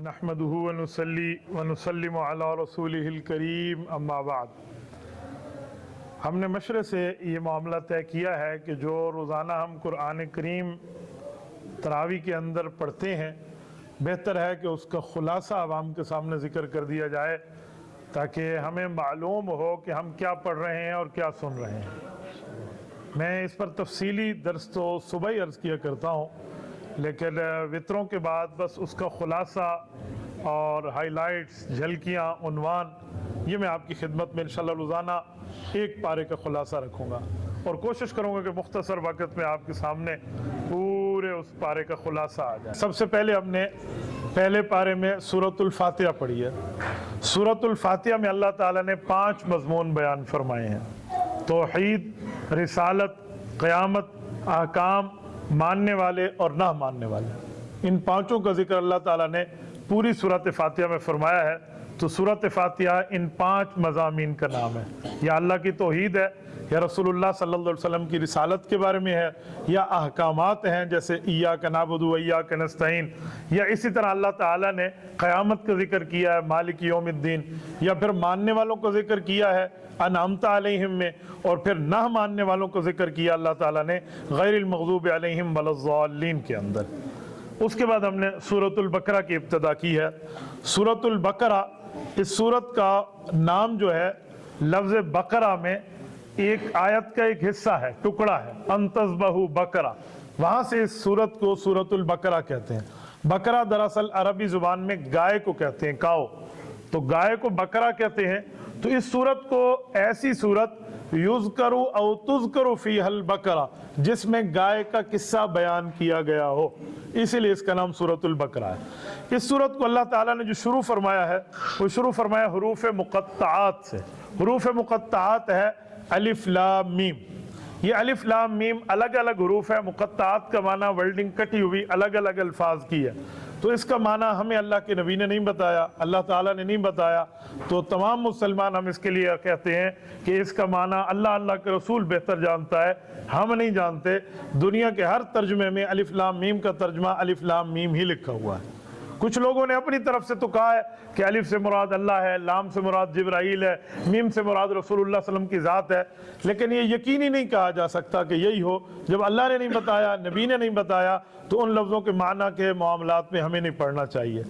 نحمده ونصلي ونسلم علی رسوله الکریم اما بعد۔ ہم نے مشرے سے یہ معاملہ طے کیا ہے کہ جو روزانہ ہم قرآن کریم تراویح کے اندر پڑھتے ہیں، بہتر ہے کہ اس کا خلاصہ عوام کے سامنے ذکر کر دیا جائے تاکہ ہمیں معلوم ہو کہ ہم کیا پڑھ رہے ہیں اور کیا سن رہے ہیں۔ میں اس پر تفصیلی درس تو صبح ہی عرض کیا کرتا ہوں، لیکن وطروں کے بعد بس اس کا خلاصہ اور ہائی لائٹس، جھلکیاں، عنوان، یہ میں آپ کی خدمت میں انشاءاللہ روزانہ ایک پارے کا خلاصہ رکھوں گا اور کوشش کروں گا کہ مختصر وقت میں آپ کے سامنے پورے اس پارے کا خلاصہ آ جائے۔ سب سے پہلے ہم نے پہلے پارے میں سورۃ الفاتحہ پڑھی ہے۔ سورۃ الفاتحہ میں اللہ تعالیٰ نے 5 مضمون بیان فرمائے ہیں: توحید، رسالت، قیامت، احکام، ماننے والے اور نہ ماننے والے۔ ان 5 کا ذکر اللہ تعالیٰ نے پوری سورۃ فاتحہ میں فرمایا ہے۔ تو سورۃ فاتحہ ان 5 مضامین کا نام ہے۔ یا اللہ کی توحید ہے، یا رسول اللہ صلی اللہ علیہ وسلم کی رسالت کے بارے میں ہے، یا احکامات ہیں جیسے ایاک نعبد و ایاک نستعین، یا اسی طرح اللہ تعالیٰ نے قیامت کا ذکر کیا ہے مالک یوم الدین، یا پھر ماننے والوں کا ذکر کیا ہے انعمت علیہم میں، اور پھر نہ ماننے والوں کو ذکر کیا اللہ تعالیٰ نے غیر المغضوب علیہم ولا الضالین کے اندر۔ اس کے بعد ہم نے سورۃ البقرہ کی ابتدا کی ہے۔ سورۃ البقرہ، اس سورت کا نام جو ہے لفظ بقرہ میں ایک آیت کا ایک حصہ ہے، ٹکڑا ہے، ان تذبحوا بقرہ، وہاں سے اس سورت کو سورۃ البقرہ کہتے ہیں۔ بقرہ دراصل عربی زبان میں گائے کو کہتے ہیں، کاؤ، تو گائے کو بقرہ کہتے ہیں۔ تو اس سورت کو ایسی سورت یذکر او تذکر فیہا البقرہ جس میں گائے کا قصہ بیان کیا گیا ہو، اسی لیے اس کا نام سورۃ البقرہ ہے۔ اس سورت کو اللہ تعالیٰ نے جو شروع فرمایا ہے وہ شروع فرمایا حروف مقطعات سے۔ حروف مقطعات ہے الف لام میم۔ یہ الف لام میم الگ الگ حروف ہے۔ مقطعات کا معنی ورڈنگ کٹی ہوئی الگ الگ الفاظ کی ہے۔ تو اس کا معنی ہمیں اللہ کے نبی نے نہیں بتایا، اللہ تعالیٰ نے نہیں بتایا، تو تمام مسلمان ہم اس کے لیے کہتے ہیں کہ اس کا معنی اللہ کے رسول بہتر جانتا ہے، ہم نہیں جانتے۔ دنیا کے ہر ترجمے میں الف لام میم کا ترجمہ الف لام میم ہی لکھا ہوا ہے۔ کچھ لوگوں نے اپنی طرف سے تو کہا ہے کہ الف سے مراد اللہ ہے، لام سے مراد جبرائیل ہے، میم سے مراد رسول اللہ صلی اللہ علیہ وسلم کی ذات ہے، لیکن یہ یقینی نہیں کہا جا سکتا کہ یہی ہو۔ جب اللہ نے نہیں بتایا، نبی نے نہیں بتایا، تو ان لفظوں کے معنی کے معاملات میں ہمیں نہیں پڑھنا چاہیے۔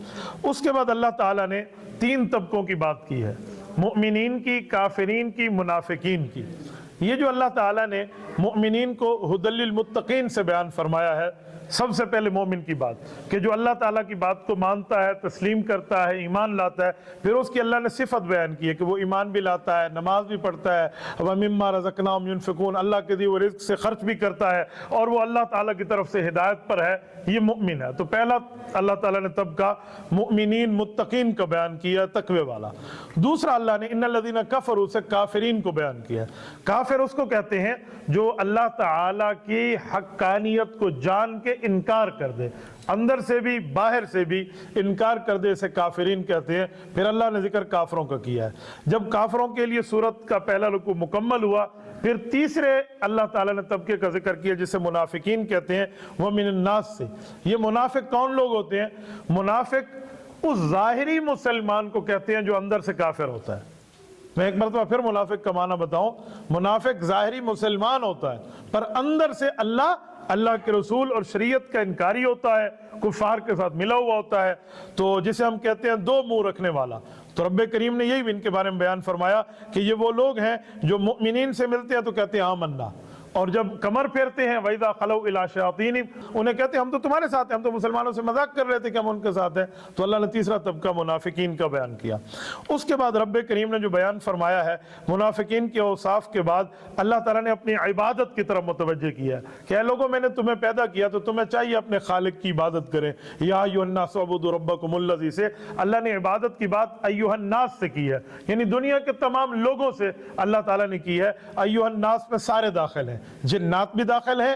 اس کے بعد اللہ تعالیٰ نے 3 طبقوں کی بات کی ہے: مؤمنین کی، کافرین کی، منافقین کی۔ یہ جو اللہ تعالیٰ نے مؤمنین کو ھدی للمتقین سے بیان فرمایا ہے، سب سے پہلے مومن کی بات کہ جو اللہ تعالیٰ کی بات کو مانتا ہے، تسلیم کرتا ہے، ایمان لاتا ہے، پھر اس کی اللہ نے صفت بیان کی ہے کہ وہ ایمان بھی لاتا ہے، نماز بھی پڑھتا ہے، وَمِمَّا رَزَقْنَاهُمْ يُنْفِقُونَ، اللہ کے دیے وہ رزق سے خرچ بھی کرتا ہے، اور وہ اللہ تعالیٰ کی طرف سے ہدایت پر ہے، یہ مؤمن ہے۔ تو پہلا اللہ تعالیٰ نے طبقہ مؤمنین متقین کا بیان کیا، تقوی والا۔ دوسرا اللہ نے ان الذین کفروا سے کافرین کو بیان کیا۔ کافر اس کو کہتے ہیں جو اللہ تعالیٰ کی حقانیت کو جان کے انکار کر دے، اندر سے بھی باہر سے بھی انکار کر دے، اسے کافرین کہتے ہیں۔ پھر اللہ نے ذکر کافروں کا کیا ہے۔ جب کافروں کے لیے سورت کا پہلا رکوع مکمل ہوا، پھر تیسرے اللہ تعالیٰ نے طبقے کا ذکر کیا جسے منافقین کہتے ہیں، وَمِنَ النَّاسِ سے۔ یہ منافق کون لوگ ہوتے ہیں؟ منافق اس ظاہری مسلمان کو کہتے ہیں جو اندر سے کافر ہوتا ہے۔ میں ایک مرتبہ پھر منافق کا معنی بتاؤں، منافق ظاہری مسلمان ہوتا ہے پر اندر سے اللہ کے رسول اور شریعت کا انکاری ہوتا ہے، کفار کے ساتھ ملا ہوا ہوتا ہے، تو جسے ہم کہتے ہیں 2 منہ رکھنے والا۔ تو رب کریم نے یہی بھی ان کے بارے میں بیان فرمایا کہ یہ وہ لوگ ہیں جو مؤمنین سے ملتے ہیں تو کہتے ہیں آمنا، اور جب کمر پھیرتے ہیں وَإِذَا خَلَوْا إِلَىٰ شَيَاطِينِهِمْ، انہیں کہتے ہیں ہم تو تمہارے ساتھ ہیں، ہم تو مسلمانوں سے مذاق کر رہے تھے کہ ہم ان کے ساتھ ہیں۔ تو اللہ نے تیسرا طبقہ منافقین کا بیان کیا۔ اس کے بعد رب کریم نے جو بیان فرمایا ہے منافقین کے اوصاف کے بعد، اللہ تعالیٰ نے اپنی عبادت کی طرف متوجہ کیا ہے کہ اے لوگوں، میں نے تمہیں پیدا کیا تو تمہیں چاہیے اپنے خالق کی عبادت کریں۔ یا ایھا الناس اعبدوا ربکم الذی سے اللہ نے عبادت کی بات ایھا الناس سے کی ہے، یعنی دنیا کے تمام لوگوں سے اللہ تعالیٰ نے کی ہے۔ ایھا الناس میں سارے داخل ہیں، جنات بھی داخل ہیں،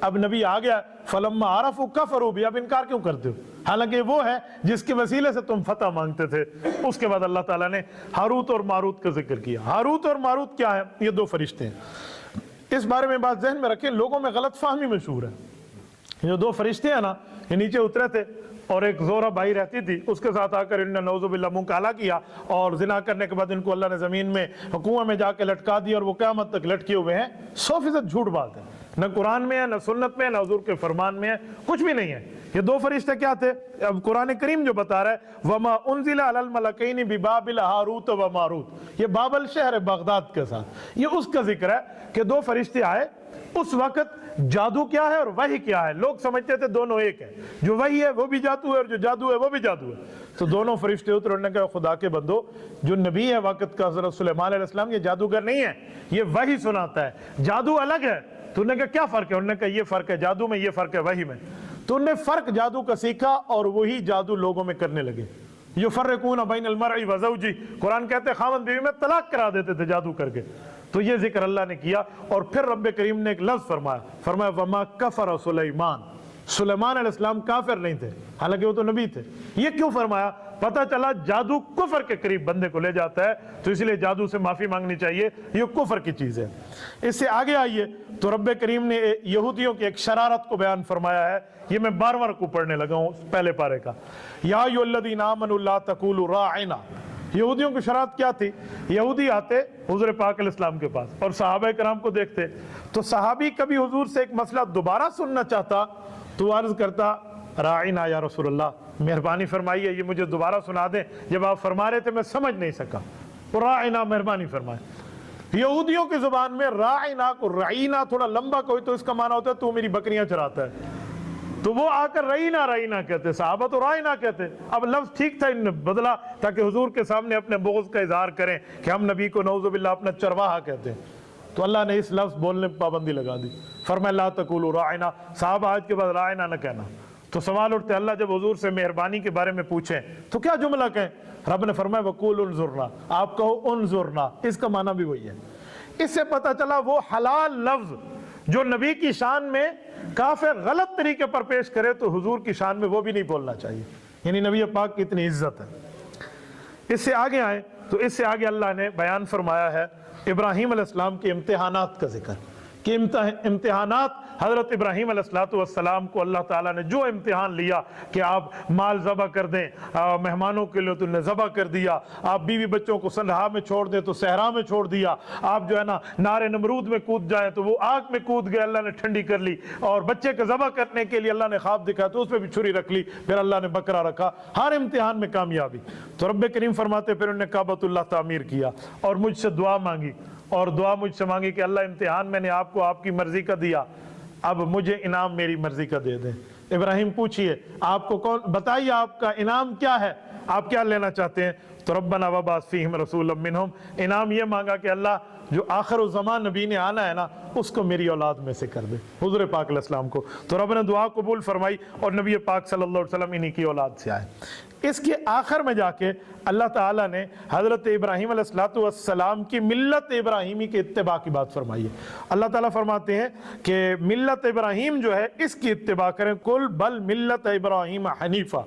اب نبی آ گیا فلما عرفوا کفروا بھی، اب انکار کیوں کرتے ہو؟ حالانکہ وہ ہے جس کے وسیلے سے تم فتح مانگتے تھے۔ اس کے بعد اللہ تعالیٰ نے ہاروت اور ماروت کا ذکر کیا۔ ہاروت اور ماروت کیا ہے؟ یہ دو فرشتے ہیں۔ اس بارے میں بات ذہن میں رکھیں، لوگوں میں غلط فہمی مشہور ہے۔ یہ دو فرشتے ہیں نا، یہ نیچے اترے تھے اور ایک زورہ بھائی رہتی تھی، اس کے ساتھ آ کر انہوں نے نعوذ باللہ منہ کالا کیا، اور زنا کرنے کے بعد ان کو اللہ نے زمین میں کنویں میں جا کے لٹکا دیا، اور وہ قیامت تک لٹکے ہوئے ہیں۔ 100% جھوٹ بات ہے، نہ قرآن میں ہے، نہ سنت میں ہے، نہ حضور کے فرمان میں ہے، کچھ بھی نہیں ہے۔ یہ دو فرشتے کیا تھے؟ اب قرآن کریم جو بتا رہا ہے وما انزل علی الملکین ببابل ہاروت و ماروت، یہ بابل شہر بغداد کے ساتھ، یہ اس کا ذکر ہے کہ دو فرشتے آئے۔ اس وقت جادو کیا ہے اور وحی کیا ہے؟ لوگ سمجھتے تھے دونوں ایک ہے، جو وحی ہے وہ بھی جادو ہے اور جو جادو ہے وہ بھی جادو ہے۔ تو دونوں فرشتے اترے، انہوں نے کہا خدا کے بندو، جو نبی ہے وقت کا حضرت سلیمان علیہ السلام، یہ جادوگر نہیں ہے، یہ وحی سناتا ہے، جادو الگ ہے۔ تو انہوں نے کہا کیا فرق ہے؟ انہوں نے کہا یہ فرق ہے جادو میں، یہ فرق ہے وحی میں۔ تو انہوں نے فرق جادو کا سیکھا اور وہی جادو لوگوں میں کرنے لگے۔ یفرقون بین المرء وزوجہ، قرآن کہتے ہیں خاوند بیوی میں طلاق کرا دیتے تھے جادو کر کے۔ تو یہ ذکر اللہ نے کیا، اور پھر رب کریم نے ایک لفظ فرمایا وما کفر سلیمان، سلیمان علیہ السلام کافر نہیں تھے، حالانکہ وہ تو نبی تھے۔ یہ کیوں فرمایا؟ پتہ چلا جادو کفر کے قریب بندے کو لے جاتا ہے، تو اس لیے جادو سے معافی مانگنی چاہیے، یہ کفر کی چیز ہے۔ اس سے آگے آئیے تو رب کریم نے یہودیوں کی ایک شرارت کو بیان فرمایا ہے، یہ میں 12واں رکوع پڑھنے لگا ہوں پہلے پارے کا۔ یا ایھا الذین آمنوا لا تقولوا راعنا، یہودیوں کی شرارت کیا تھی؟ یہودی آتے حضور پاک علیہ السلام کے پاس اور صحابہ کرام کو دیکھتے، تو صحابی کبھی حضور سے ایک مسئلہ دوبارہ سننا چاہتا تو عرض کرتا راعنا یا رسول اللہ، مہربانی فرمائیے یہ مجھے دوبارہ سنا دیں، جب آپ فرما رہے تھے میں سمجھ نہیں سکا، راعنا مہربانی فرمائیں۔ یہودیوں کی زبان میں راعنا کو رعینا تھوڑا لمبا کوئی تو اس کا معنی ہوتا ہے تو میری بکریاں چراتا ہے، تو وہ آ کر رعینا رعینا کہتے، صحابہ تو رعینا کہتے۔ اب لفظ ٹھیک تھا، انہوں نے بدلا تاکہ حضور کے سامنے اپنے بغض کا اظہار کریں کہ ہم نبی کو نعوذ باللہ اپنا چرواہا کہتے ہیں۔ تو اللہ نے اس لفظ بولنے پر پابندی لگا دی، فرمایا لا تقولوا راعنا، صحابہ آج کے بعد راعنا نہ کہنا۔ تو سوال اٹھتے اللہ جب حضور سے مہربانی کے بارے میں پوچھیں تو کیا جملہ کہیں؟ رب نے فرمایا وقولوا انظرنا، آپ کہو انظرنا، اس کا معنی بھی وہی ہے۔ اس سے پتہ چلا وہ حلال لفظ جو نبی کی شان میں کافر غلط طریقے پر پیش کرے تو حضور کی شان میں وہ بھی نہیں بولنا چاہیے، یعنی نبی پاک کی اتنی عزت ہے۔ اس سے آگے آئیں تو اس سے آگے اللہ نے بیان فرمایا ہے ابراہیم علیہ السلام کے امتحانات کا ذکر، کہ امتحانات حضرت ابراہیم علیہ السلام کو اللہ تعالیٰ نے جو امتحان لیا کہ آپ مال ذبح کر دیں، مہمانوں کے لیے تو انہیں ذبح کر دیا، آپ بیوی بچوں کو صحرا میں چھوڑ دیں تو صحرا میں چھوڑ دیا، آپ جو ہے نا نار نمرود میں کود جائیں تو وہ آگ میں کود گئے، اللہ نے ٹھنڈی کر لی، اور بچے کا ذبح کرنے کے لیے اللہ نے خواب دکھایا تو اس پہ بھی چھری رکھ لی، پھر اللہ نے بکرا رکھا، ہر امتحان میں کامیابی۔ تو رب کریم فرماتے پھر انہوں نے کعبۃ اللہ تعمیر کیا اور مجھ سے دعا مانگی، اور دعا مجھ سے مانگی کہ اللہ امتحان میں نے آپ کو آپ کی مرضی کا دیا، اب مجھے انعام میری مرضی کا دے دیں۔ ابراہیم پوچھئے آپ کو کون، بتائیے آپ کا انعام کیا ہے، آپ کیا لینا چاہتے ہیں؟ تو ربنا وبعث فیہم رسولا منہم، انعام یہ مانگا کہ اللہ جو آخر الزمان نبی نے آنا ہے نا اس کو میری اولاد میں سے کر دے، حضور پاک علیہ السلام کو۔ تو رب نے دعا قبول فرمائی اور نبی پاک صلی اللہ علیہ وسلم انہی کی اولاد سے آئے۔ اس کے آخر میں جا کے اللہ تعالیٰ نے حضرت ابراہیم علیہ السلام کی ملت ابراہیمی کے اتباع کی بات فرمائی ہے۔ اللہ تعالیٰ فرماتے ہیں کہ ملت ابراہیم جو ہے اس کی اتباع کریں، قل بل ملت ابراہیم حنیفہ،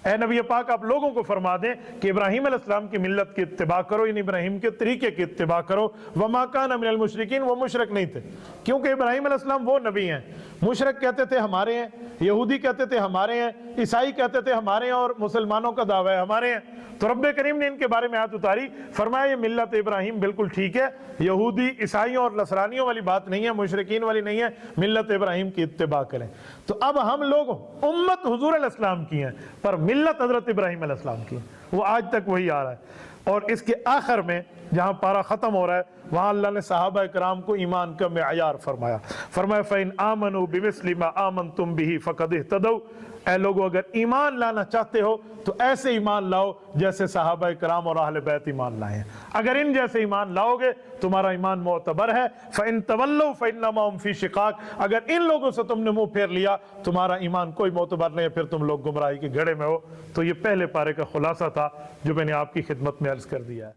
اے نبی پاک آپ لوگوں کو فرما دیں کہ ابراہیم علیہ السلام کی ملت کی اتباع کرو، یعنی ابراہیم کے طریقے کی اتباع کرو۔ وما کان من المشرکین، وہ مشرک نہیں تھے، کیونکہ ابراہیم علیہ السلام وہ نبی ہیں۔ مشرک کہتے تھے ہمارے ہیں، یہودی کہتے تھے ہمارے ہیں، عیسائی کہتے تھے ہمارے ہیں، اور مسلمانوں کا دعویٰ ہے ہمارے ہیں۔ تو رب کریم نے ان کے بارے میں آیت اتاری، فرمایا یہ ملت ابراہیم بالکل ٹھیک ہے، یہودی عیسائیوں اور نصرانیوں والی بات نہیں ہے، مشرکین والی نہیں ہے، ملت ابراہیم کی اتباع کریں۔ تو اب ہم لوگ امت حضور علیہ السلام کی ہیں پر ملت حضرت ابراہیم علیہ السلام کی ہے، وہ آج تک وہی آ رہا ہے۔ اور اس کے آخر میں جہاں پارہ ختم ہو رہا ہے وہاں اللہ نے صحابہ کرام کو ایمان کا معیار فرمایا، فرمایا فَإِنْ آمَنُوا بِمِثْلِ مَا آمَنْتُمْ بِهِ فَقَدْ اهْتَدَوْا، اے لوگو اگر ایمان لانا چاہتے ہو تو ایسے ایمان لاؤ جیسے صحابہ کرام اور اہل بیت ایمان لائے ہیں، اگر ان جیسے ایمان لاؤ گے تمہارا ایمان معتبر ہے۔ فَإِنْ تَوَلَّوْا فَإِنَّمَا هُمْ فِي شِقَاقٍ، اگر ان لوگوں سے تم نے منہ پھیر لیا تمہارا ایمان کوئی معتبر نہیں ہے، پھر تم لوگ گمراہی کے گھڑے میں ہو۔ تو یہ پہلے پارے کا خلاصہ تھا جو میں نے آپ کی خدمت میں عرض کر دیا ہے۔